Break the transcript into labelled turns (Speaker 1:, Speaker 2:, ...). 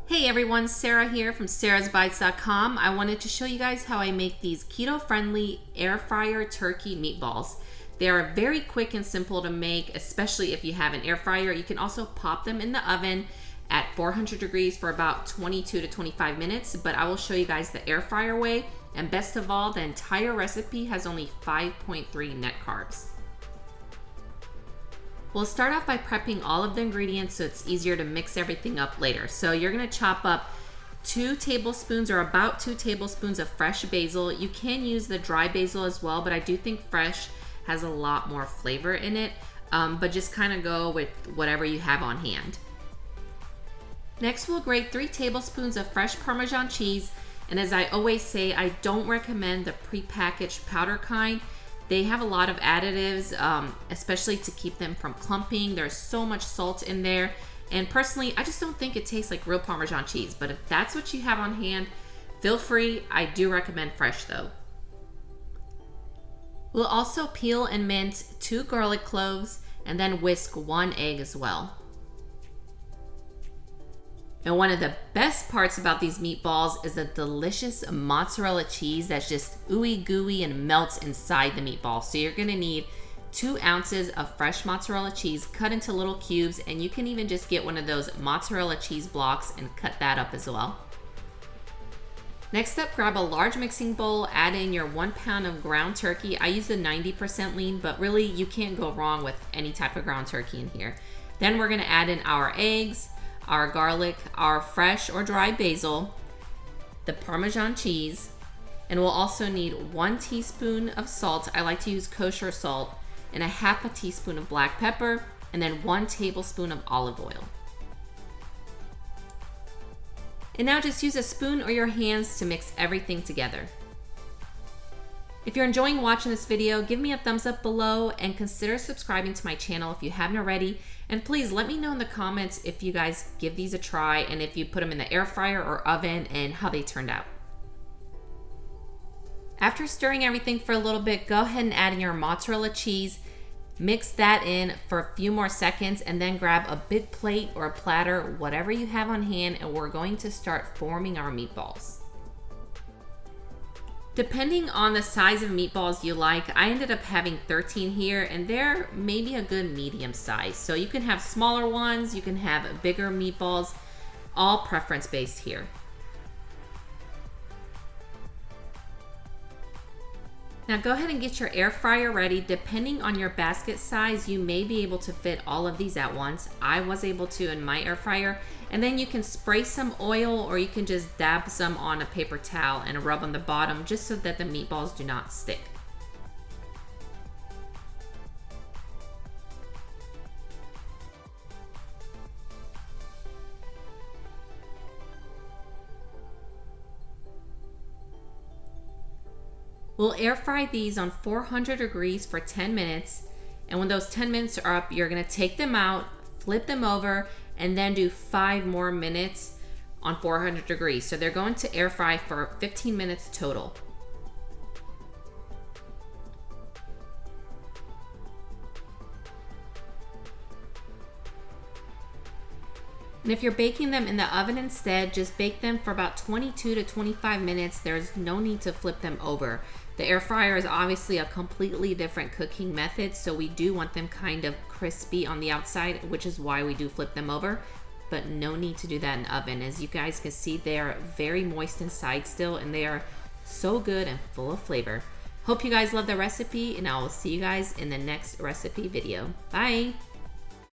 Speaker 1: Hey everyone, Sarah here from sarahsbites.com. I wanted to show you guys how I make these keto-friendly air fryer turkey meatballs. They are very quick and simple to make, especially if you have an air fryer. You can also pop them in the oven at 400 degrees for about 22 to 25 minutes, but I will show you guys the air fryer way. And best of all, the entire recipe has only 5.3 net carbs. We'll start off by prepping all of the ingredients so it's easier to mix everything up later. So you're gonna chop up 2 tablespoons or about 2 tablespoons of fresh basil. You can use the dry basil as well, but I do think fresh has a lot more flavor in it, but just kind of go with whatever you have on hand. Next, we'll grate 3 tablespoons of fresh Parmesan cheese. And as I always say, I don't recommend the prepackaged powder kind. They have a lot of additives, especially to keep them from clumping. There's so much salt in there. And personally, I just don't think it tastes like real Parmesan cheese. But if that's what you have on hand, feel free. I do recommend fresh though. We'll also peel and mince 2 garlic cloves and then whisk 1 egg as well. And one of the best parts about these meatballs is the delicious mozzarella cheese that's just ooey gooey and melts inside the meatball. So you're gonna need 2 ounces of fresh mozzarella cheese cut into little cubes, and you can even just get one of those mozzarella cheese blocks and cut that up as well. Next up, grab a large mixing bowl, add in your 1 pound of ground turkey. I use the 90% lean, but really you can't go wrong with any type of ground turkey in here. Then we're gonna add in our eggs, our garlic, our fresh or dry basil, the Parmesan cheese, and we'll also need 1 teaspoon of salt. I like to use kosher salt, and a half a teaspoon of black pepper, and then 1 tablespoon of olive oil. And now just use a spoon or your hands to mix everything together. If you're enjoying watching this video, give me a thumbs up below and consider subscribing to my channel if you haven't already. And please let me know in the comments if you guys give these a try and if you put them in the air fryer or oven and how they turned out. After stirring everything for a little bit, go ahead and add in your mozzarella cheese. Mix that in for a few more seconds and then grab a big plate or a platter, whatever you have on hand, and we're going to start forming our meatballs. Depending on the size of meatballs you like, I ended up having 13 here, and they're maybe a good medium size. So you can have smaller ones, you can have bigger meatballs, all preference based here. Now go ahead and get your air fryer ready. Depending on your basket size, you may be able to fit all of these at once. I was able to in my air fryer. And then you can spray some oil or you can just dab some on a paper towel and rub on the bottom just so that the meatballs do not stick. We'll air fry these on 400 degrees for 10 minutes. And when those 10 minutes are up, you're gonna take them out, flip them over, and then do 5 more minutes on 400 degrees. So they're going to air fry for 15 minutes total. And if you're baking them in the oven instead, just bake them for about 22 to 25 minutes. There's no need to flip them over. The air fryer is obviously a completely different cooking method, so we do want them kind of crispy on the outside, which is why we do flip them over, but no need to do that in the oven. As you guys can see, they are very moist inside still, and they are so good and full of flavor. Hope you guys love the recipe, and I will see you guys in the next recipe video. Bye!